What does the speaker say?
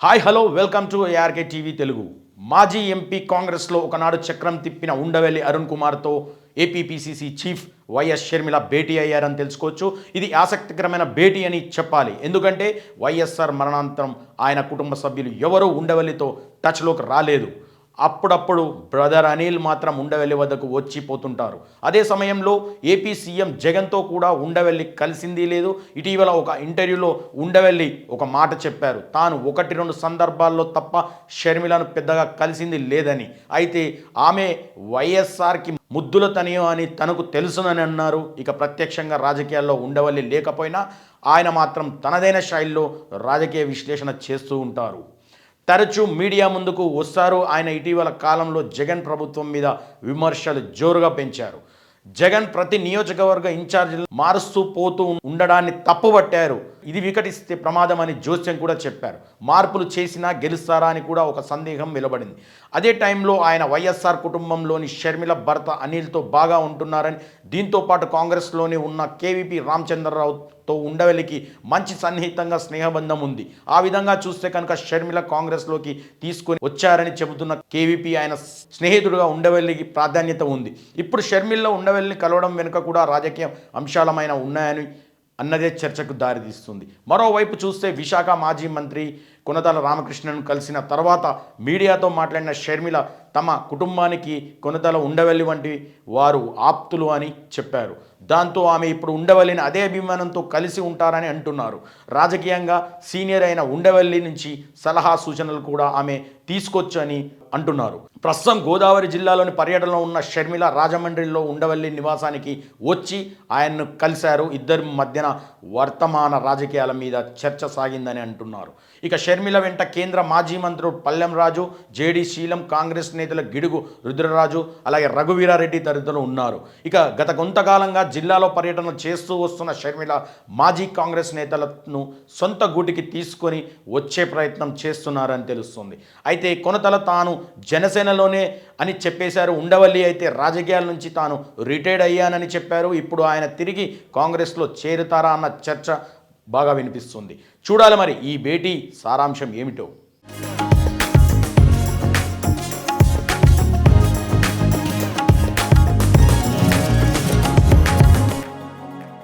Hi hello welcome to ARK TV Telugu. మాజీ MP కాంగ్రెస్లో ఒకనాడు చక్రం తిప్పిన ఉండవెల్లి అరుణ్ కుమార్తో ఏపీపీసీసీ చీఫ్ వైఎస్ షర్మిల భేటీ అయ్యారని తెలుసుకోవచ్చు. ఇది ఆసక్తికరమైన భేటీ అని చెప్పాలి. ఎందుకంటే వైఎస్ఆర్ మరణాంతరం ఆయన కుటుంబ సభ్యులు ఎవరూ ఉండవెల్లితో టచ్లోకి రాలేదు. అప్పుడప్పుడు బ్రదర్ అనిల్ మాత్రం ఉండవెల్లి వద్దకు వచ్చిపోతుంటారు. అదే సమయంలో ఏపీ సీఎం జగన్తో కూడా ఉండవెల్లి కలిసింది లేదు. ఇటీవల ఒక ఇంటర్వ్యూలో ఉండవెల్లి ఒక మాట చెప్పారు, తాను 1-2 సందర్భాల్లో తప్ప షర్మిలను పెద్దగా కలిసింది లేదని. అయితే ఆమె వైఎస్ఆర్కి ముద్దుల తనియో అని తనకు తెలుసునని అన్నారు. ఇక ప్రత్యక్షంగా రాజకీయాల్లో ఉండవల్లి లేకపోయినా ఆయన మాత్రం తనదైన శైలిలో రాజకీయ విశ్లేషణ చేస్తూ ఉంటారు. తరచూ మీడియా ముందుకు వస్తారు. ఆయన ఇటీవల కాలంలో జగన్ ప్రభుత్వం మీద విమర్శలు జోరుగా పెంచారు. జగన్ ప్రతి నియోజకవర్గ ఇన్ఛార్జీలు మారుస్తూ పోతూ ఉండడాన్ని తప్పుపట్టారు. ఇది వికటిస్తే ప్రమాదం అని జోస్యం కూడా చెప్పారు. మార్పులు చేసినా గెలుస్తారా అని కూడా ఒక సందేహం వెలువడింది. అదే టైంలో ఆయన వైఎస్ఆర్ కుటుంబంలోని షర్మిల భర్త అనిల్తో బాగా ఉంటున్నారని, దీంతో పాటు కాంగ్రెస్లోని ఉన్న కేవీపీ రామచంద్రరావుతో ఉండవెల్లికి మంచి సన్నిహితంగా స్నేహబంధం ఉంది. ఆ విధంగా చూస్తే కనుక షర్మిల కాంగ్రెస్లోకి తీసుకొని వచ్చారని చెబుతున్న కేవీపీ ఆయన స్నేహితుడుగా ఉండవెల్లికి ప్రాధాన్యత ఉంది. ఇప్పుడు షర్మిలలో ఉండవెల్లిని కలవడం వెనుక కూడా రాజకీయ అంశాలమైన ఉన్నాయని అన్నదే చర్చకు దారితీస్తుంది. మరోవైపు చూస్తే విశాఖ మాజీ మంత్రి కొనతాల రామకృష్ణను కలిసిన తర్వాత మీడియాతో మాట్లాడిన షర్మిల తమ కుటుంబానికి కొనతాల ఉండవెల్లి వంటి వారు ఆప్తులు అని చెప్పారు. దాంతో ఆమె ఇప్పుడు ఉండవెల్లిని అదే అభిమానంతో కలిసి ఉంటారని అంటున్నారు. రాజకీయంగా సీనియర్ అయిన ఉండవెల్లి నుంచి సలహా సూచనలు కూడా ఆమె తీసుకొచ్చని అంటున్నారు. ప్రస్తుతం గోదావరి జిల్లాలోని పర్యటనలో ఉన్న షర్మిల రాజమండ్రిలో ఉండవెల్లి నివాసానికి వచ్చి ఆయన్ను కలిశారు. ఇద్దరి మధ్యన వర్తమాన రాజకీయాల మీద చర్చ సాగిందని అంటున్నారు. ఇక షర్మిల వెంట కేంద్ర మాజీ మంత్రులు పల్లెం రాజు, జేడీ శీలం, కాంగ్రెస్ నేతల గిడుగు రుద్రరాజు, అలాగే రఘువీరారెడ్డి తదితరులు ఉన్నారు. ఇక గత కొంతకాలంగా జిల్లాలో పర్యటన చేస్తూ వస్తున్న షర్మిల మాజీ కాంగ్రెస్ నేతలను సొంత గూటికి తీసుకొని వచ్చే ప్రయత్నం చేస్తున్నారని తెలుస్తుంది. అయితే కొనతల తాను జనసేనలోనే అని చెప్పేశారు. ఉండవల్లి అయితే రాజకీయాల నుంచి తాను రిటైర్డ్ అయ్యానని చెప్పారు. ఇప్పుడు ఆయన తిరిగి కాంగ్రెస్లో చేరుతారా అన్న చర్చ బాగా వినిపిస్తుంది. చూడాలి మరి ఈ భేటీ సారాంశం ఏమిటో.